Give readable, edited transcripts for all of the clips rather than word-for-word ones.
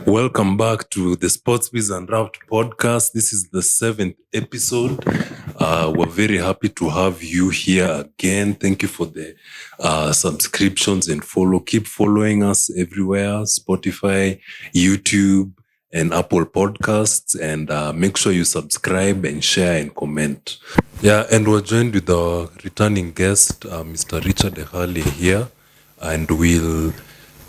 Welcome back to the SportsBiz Unwrapped Podcast. This is the 7th episode. We're very happy to have you here again. Thank you for the subscriptions and follow. Keep following us everywhere, Spotify, YouTube, and Apple Podcasts. And make sure you subscribe and share and comment. Yeah, and we're joined with our returning guest, Mr. Richard Ekhalie here. And we'll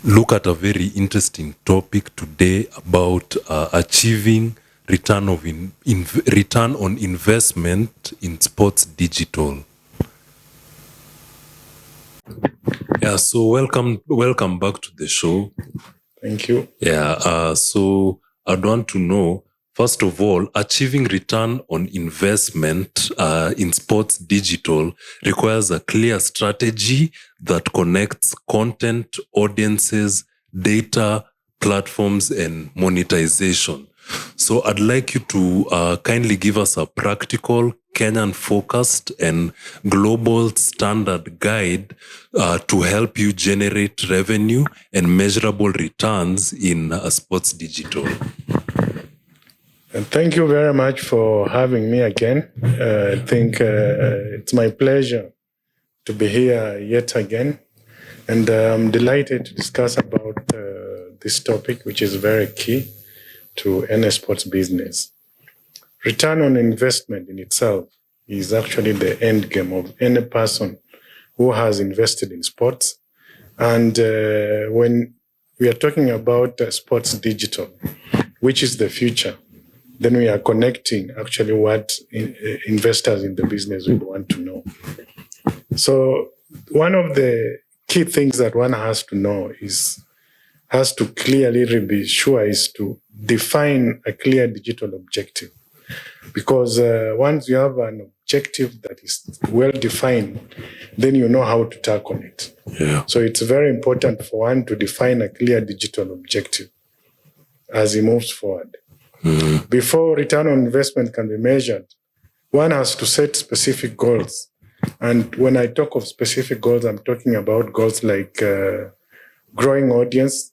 look at a very interesting topic today about achieving return on investment in sports digital. Yeah, so welcome back to the show. Thank you. Yeah, so I'd want to know, first of all, achieving return on investment in sports digital requires a clear strategy that connects content, audiences, data, platforms, and monetization. So I'd like you to kindly give us a practical, Kenyan-focused, and global standard guide to help you generate revenue and measurable returns in sports digital. And thank you very much for having me again. I think it's my pleasure to be here yet again. And I'm delighted to discuss about this topic, which is very key to any sports business. Return on investment in itself is actually the end game of any person who has invested in sports. And when we are talking about sports digital, which is the future, then we are connecting actually what investors in the business would want to know. So one of the key things that one has to clearly be sure is to define a clear digital objective. Because once you have an objective that is well defined, then you know how to tackle it. Yeah. So it's very important for one to define a clear digital objective as he moves forward. Mm-hmm. Before return on investment can be measured, one has to set specific goals. And when I talk of specific goals, I'm talking about goals like growing audience.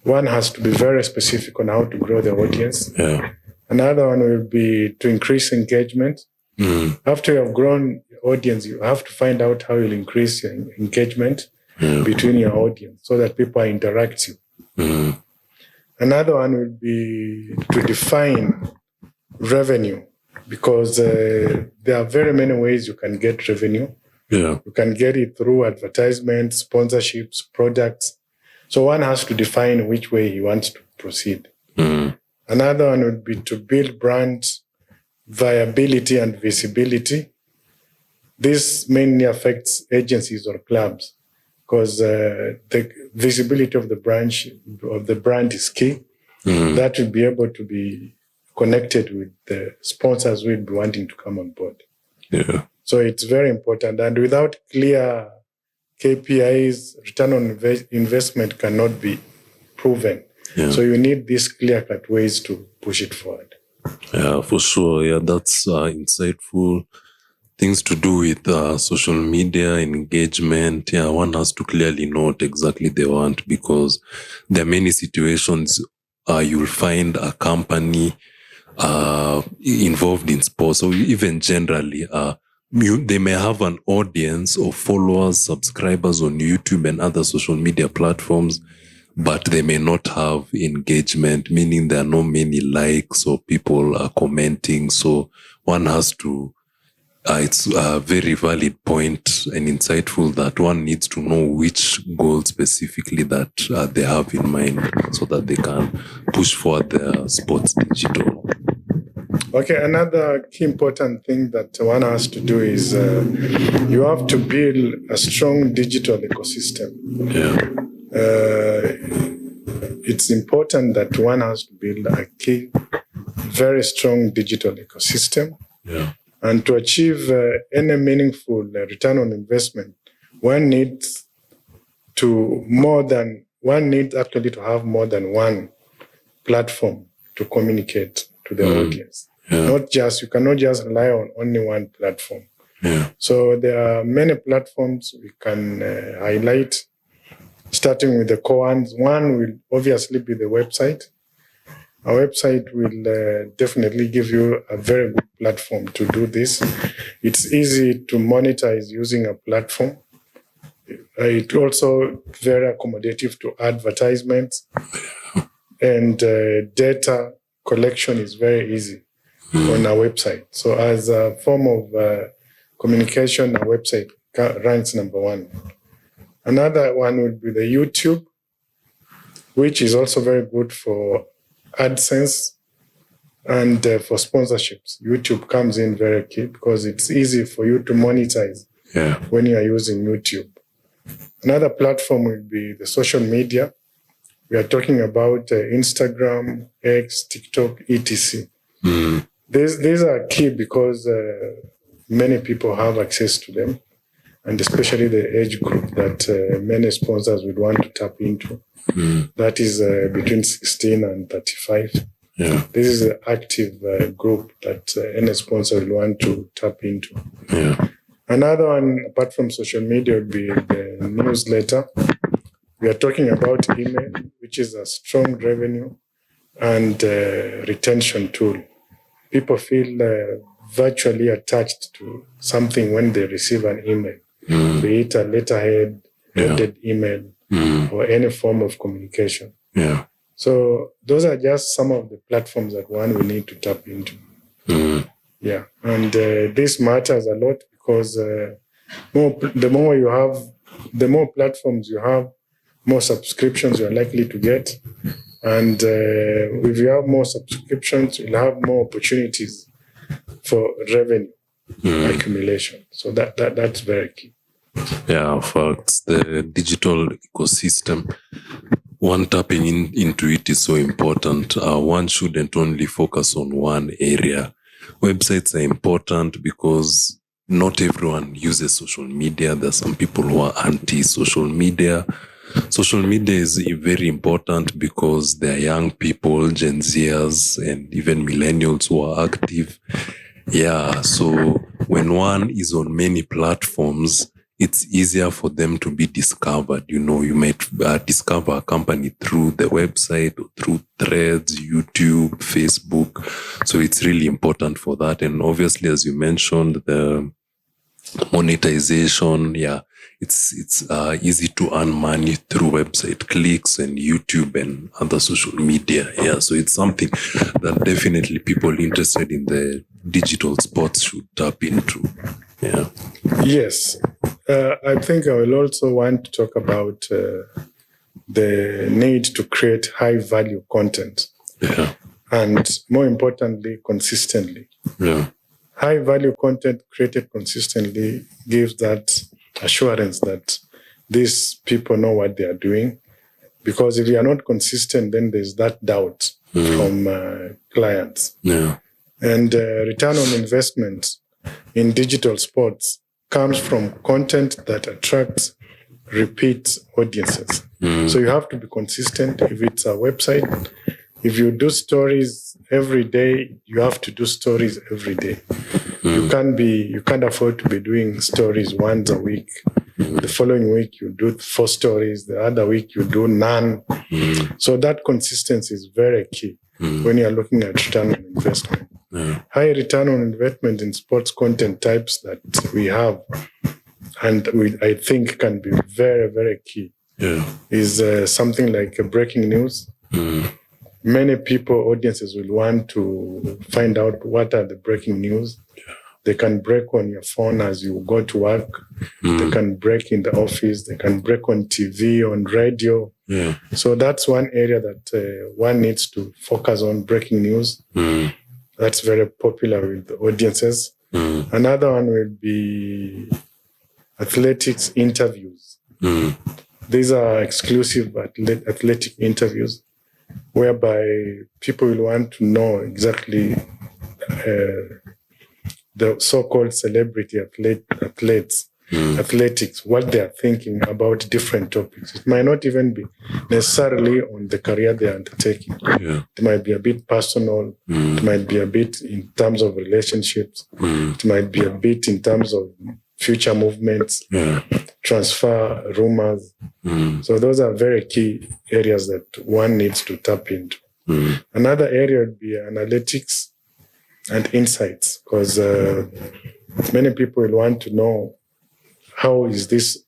One has to be very specific on how to grow the audience. Yeah. Another one will be to increase engagement. Mm-hmm. After you have grown your audience, you have to find out how you'll increase your engagement between your audience so that people are interactive. Mm-hmm. Another one will be to define revenue, because there are very many ways you can get revenue. Yeah. You can get it through advertisements, sponsorships, products. So one has to define which way he wants to proceed. Mm-hmm. Another one would be to build brand viability and visibility. This mainly affects agencies or clubs, because the visibility of the brand is key. Mm-hmm. That will be able to be connected with the sponsors who will be wanting to come on board. Yeah. So it's very important. And without clear KPIs, return on investment cannot be proven. Yeah. So you need these clear-cut ways to push it forward. Yeah, for sure. Yeah, that's insightful. Things to do with social media engagement. Yeah, one has to clearly know what exactly they want, because there are many situations you'll find a company involved in sports, or even generally, they may have an audience of followers, subscribers on YouTube and other social media platforms, but they may not have engagement, meaning there are not many likes or people are commenting. So one has to, it's a very valid point and insightful that one needs to know which goal specifically that they have in mind so that they can push forward their sports digital. Okay, another key important thing that one has to do is you have to build a strong digital ecosystem. Yeah. It's important that one has to build a key, very strong digital ecosystem. Yeah. And to achieve any meaningful return on investment, one needs actually to have more than one platform to communicate to the audience. Yeah. You cannot just rely on only one platform. Yeah. So there are many platforms we can highlight. starting with the core ones. One will obviously be the website. A website will definitely give you a very good platform to do this. It's easy to monetize using a platform. It's also very accommodative to advertisements, and data collection is very easy on a website. So as a form of communication, a website ranks number one. Another one would be the YouTube, which is also very good for AdSense and for sponsorships. YouTube comes in very key because it's easy for you to monetize when you are using YouTube. Another platform will be the social media. We are talking about Instagram, X, TikTok, etc. These are key because many people have access to them, and especially the age group that many sponsors would want to tap into. That is between 16 and 35. This is the active group that any sponsor will want to tap into. Another one, apart from social media, would be the newsletter. We are talking about email, which is a strong revenue and retention tool. People feel virtually attached to something when they receive an email, be it a letterhead, headed email, or any form of communication. So those are just some of the platforms that one will need to tap into. And this matters a lot because the more platforms you have, more subscriptions you're likely to get. And if you have more subscriptions, you'll have more opportunities for revenue accumulation. So that's very key. Yeah, facts. The digital ecosystem, one tapping into it is so important. One shouldn't only focus on one area. Websites are important because not everyone uses social media. There are some people who are anti-social media. Social media is very important because there are young people, Gen Zers, and even millennials who are active. So when one is on many platforms, it's easier for them to be discovered. You might discover a company through the website, or through Threads, YouTube, Facebook. So it's really important for that. And obviously, as you mentioned, the monetization, it's easy to earn money through website clicks and YouTube and other social media. So it's something that definitely people interested in the digital sports should tap into. Yes. I think I will also want to talk about the need to create high value content. And more importantly, consistently. High value content created consistently gives that assurance that these people know what they are doing. Because if you are not consistent, then there's that doubt from clients. And return on investment in digital sports comes from content that attracts repeat audiences. So you have to be consistent. If it's a website, if you do stories every day, you have to do stories every day. You can't afford to be doing stories once a week. The following week you do 4 stories. The other week you do none. So that consistency is very key when you're looking at return on investment. High return on investment in sports content types that we have, and I think can be very, very key, is something like breaking news. Many people, audiences will want to find out what are the breaking news. They can break on your phone as you go to work. They can break in the office. They can break on TV, on radio. So that's one area that one needs to focus on, breaking news. That's very popular with the audiences. Another one will be athletics interviews. These are exclusive athletic interviews whereby people will want to know exactly the so-called celebrity athletes, athletics, what they are thinking about different topics. It might not even be necessarily on the career they are undertaking. It might be a bit personal. It might be a bit in terms of relationships. It might be a bit in terms of future movements, transfer rumors. So those are very key areas that one needs to tap into. Another area would be analytics and insights, because many people will want to know how is this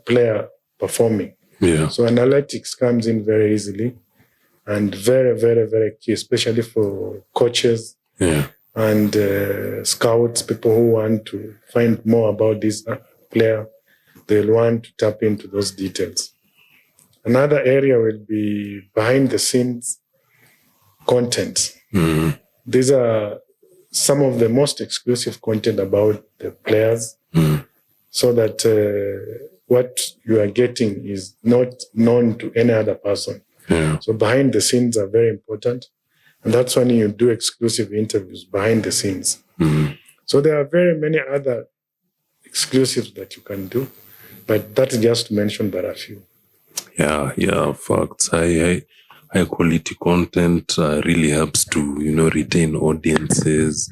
player performing. So analytics comes in very easily and very, very, very key, especially for coaches and scouts, people who want to find more about this player. They'll want to tap into those details. Another area will be behind the scenes content. These are some of the most exclusive content about the players, so that what you are getting is not known to any other person. So behind the scenes are very important. And that's when you do exclusive interviews behind the scenes. So there are very many other exclusives that you can do, but that's just to mention but a few. Facts. High quality content really helps to, retain audiences.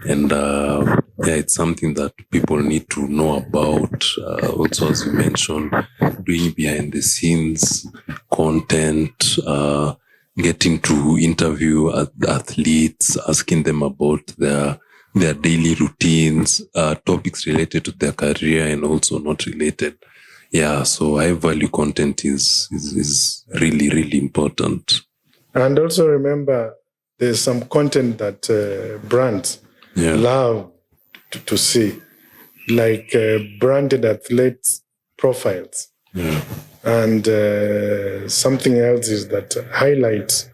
And it's something that people need to know about. Also, as you mentioned, doing behind the scenes content, getting to interview athletes, asking them about their daily routines, topics related to their career and also not related. So high value content is really, really important. And also remember, there's some content that brands love to see, like branded athletes profiles. And something else is that highlights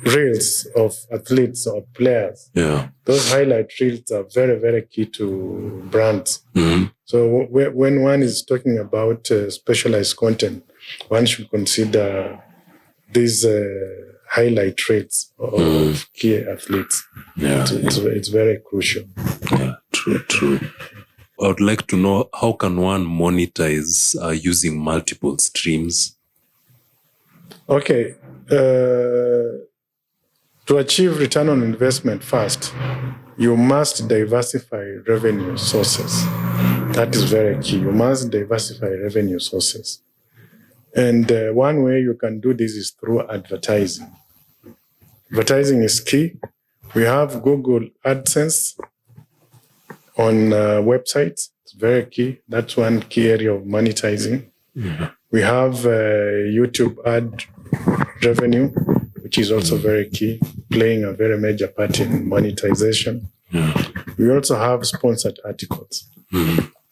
reels of athletes or players. Those highlight reels are very, very key to brands. So when one is talking about specialized content, one should consider these highlight reels of key athletes. It's very crucial. True. I would like to know, how can one monetize using multiple streams? Okay. To achieve return on investment fast, you must diversify revenue sources. That is very key. You must diversify revenue sources. And one way you can do this is through advertising. Advertising is key. We have Google AdSense on websites. It's very key. That's one key area of monetizing. We have YouTube ad revenue, which is also very key, playing a very major part in monetization. We also have sponsored articles.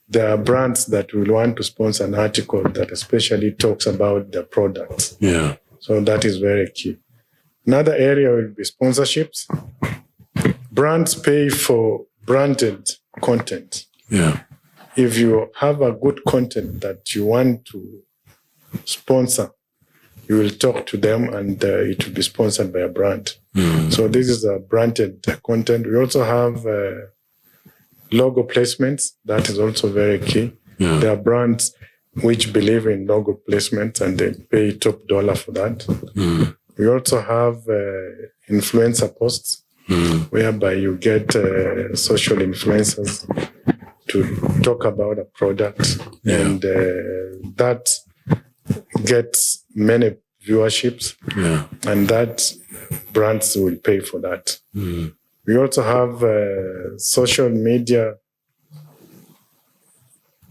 There are brands that will want to sponsor an article that especially talks about the products. So that is very key. Another area will be sponsorships. Brands pay for branded content. If you have a good content that you want to sponsor, you will talk to them and it will be sponsored by a brand. So this is a branded content. We also have logo placements. That is also very key. There are brands which believe in logo placements and they pay top dollar for that. We also have influencer posts, whereby you get social influencers to talk about a product, and that gets many viewerships, and that brands will pay for that. We also have social media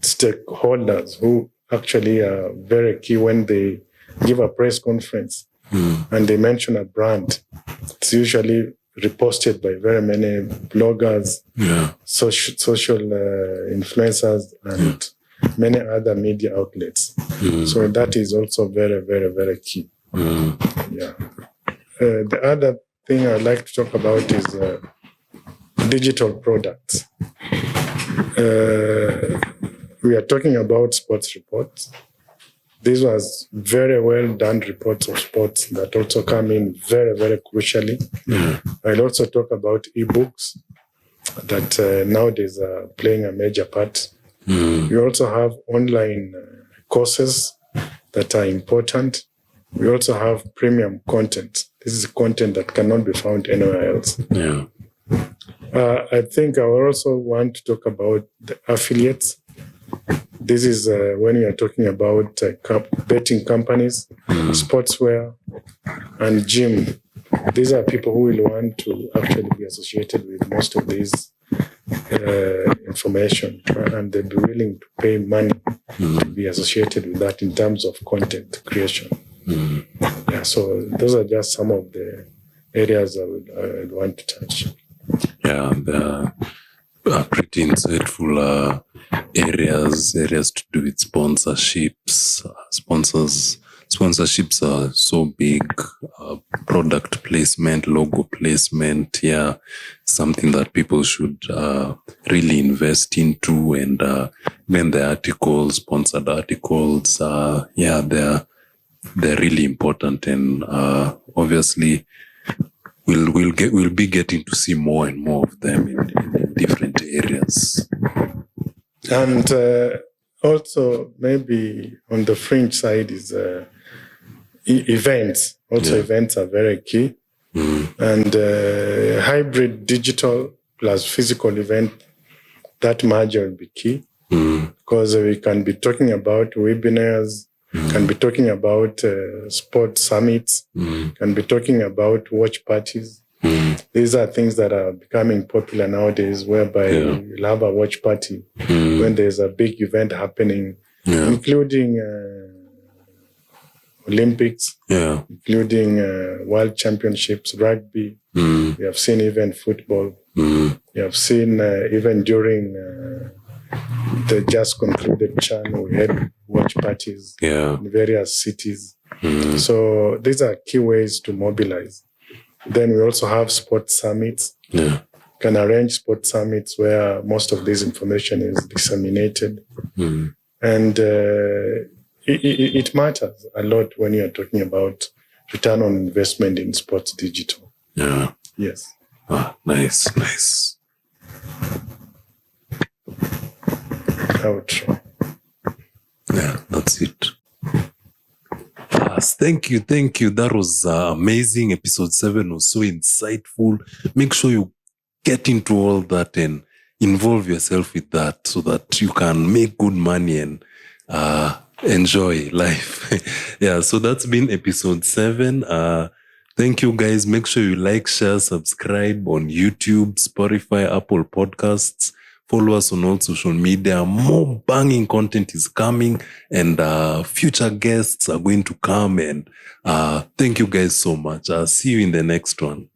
stakeholders who actually are very key when they give a press conference and they mention a brand. It's usually reposted by very many bloggers, social influencers, and many other media outlets. So that is also very, very, very key. The other thing I'd like to talk about is digital products. We are talking about sports reports. These was very well done reports of sports that also come in very, very crucially. I'll also talk about eBooks that nowadays are playing a major part. We also have online courses that are important. We also have premium content. This is content that cannot be found anywhere else. I think I also want to talk about the affiliates. This is when you are talking about betting companies, sportswear, and gym. These are people who will want to actually be associated with most of these information, and they'll be willing to pay money to be associated with that in terms of content creation. Yeah, so those are just some of the areas I would want to touch. Yeah, they're pretty insightful areas to do with sponsorships. Sponsorships are so big. Product placement, logo placement, yeah, something that people should really invest into. And then the articles, sponsored articles, yeah, they're really important. And obviously, we'll be getting to see more and more of them in different areas. And also maybe on the fringe side is events. Also, events are very key. And hybrid digital plus physical event, that merger will be key. Because we can be talking about webinars, can be talking about sports summits, can be talking about watch parties. These are things that are becoming popular nowadays, whereby you'll have a watch party when there's a big event happening, including Olympics, including World Championships, rugby. We have seen even football. We have seen even during the just concluded CHAN, we had watch parties in various cities. So these are key ways to mobilize. Then we also have sports summits. Can arrange sports summits where most of this information is disseminated. And it matters a lot when you're talking about return on investment in sports digital. Yes. Nice. I would try. Yeah, that's it. Thank you. That was amazing. Episode 7 was so insightful. Make sure you get into all that and involve yourself with that so that you can make good money and enjoy life. Yeah, so that's been episode 7. Thank you, guys. Make sure you like, share, subscribe on YouTube, Spotify, Apple Podcasts. Follow us on all social media. More banging content is coming, and future guests are going to come. And thank you guys so much. I'll see you in the next one.